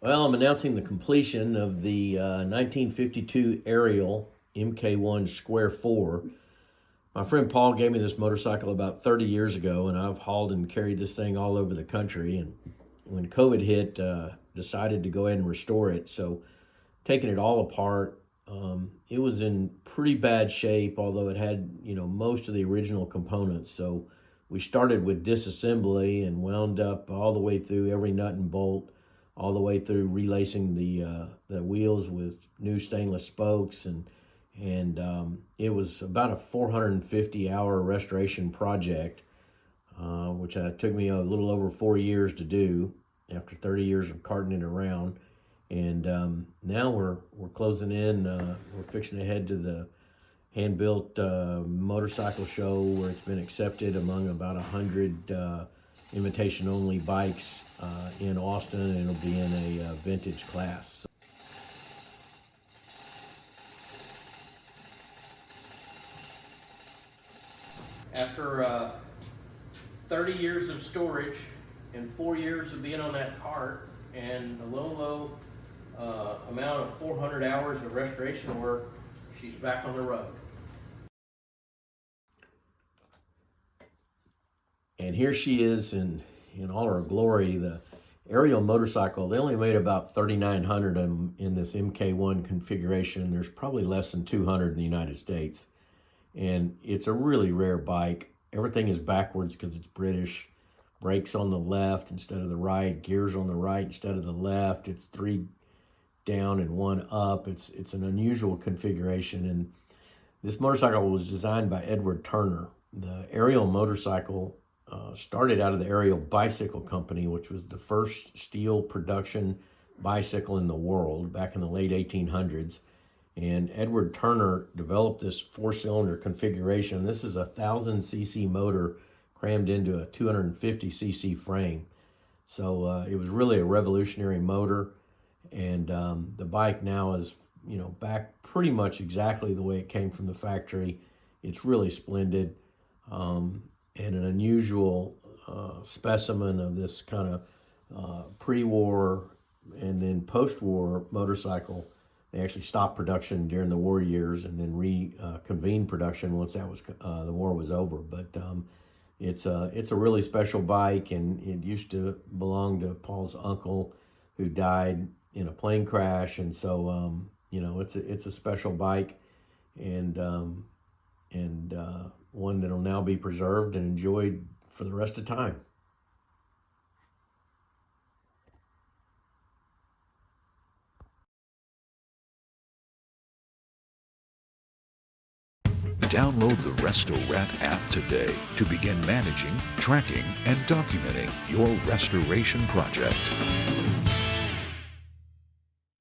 Well, I'm announcing the completion of the 1952 Ariel MK1 Square 4. My friend Paul gave me this motorcycle about 30 years ago, and I've hauled and carried this thing all over the country. And when COVID hit, decided to go ahead and restore it. So taking it all apart, it was in pretty bad shape, although it had, most of the original components. So we started with disassembly and wound up all the way through every nut and bolt, all the way through relacing the wheels with new stainless spokes, and it was about a 450-hour restoration project, which took me a little over 4 years to do after 30 years of carting it around. And now we're closing in. We're fixing to head to the hand-built motorcycle show, where it's been accepted among about 100 invitation-only bikes in Austin, and it'll be in a vintage class. After 30 years of storage and 4 years of being on that cart and a low amount of 400 hours of restoration work, she's back on the road. And here she is in all her glory. The Ariel motorcycle, they only made about 3,900 of them in this MK1 configuration. There's probably less than 200 in the United States. And it's a really rare bike. Everything is backwards because it's British. Brakes on the left instead of the right. Gears on the right instead of the left. It's 3 down and 1 up. It's an unusual configuration. And this motorcycle was designed by Edward Turner. The Ariel motorcycle started out of the Ariel Bicycle Company, which was the first steel production bicycle in the world back in the late 1800s. And Edward Turner developed this 4-cylinder configuration. This is a 1,000cc motor crammed into a 250cc frame. So it was really a revolutionary motor. And the bike now is, back pretty much exactly the way it came from the factory. It's really splendid, and an unusual specimen of this kind of pre-war and then post-war motorcycle. They actually stopped production during the war years and then reconvened production once that was the war was over. But it's a really special bike, and it used to belong to Paul's uncle, who died in a plane crash. And so it's a special bike, and one that'll now be preserved and enjoyed for the rest of time. Download the Resto-Rat app today to begin managing, tracking, and documenting your restoration project.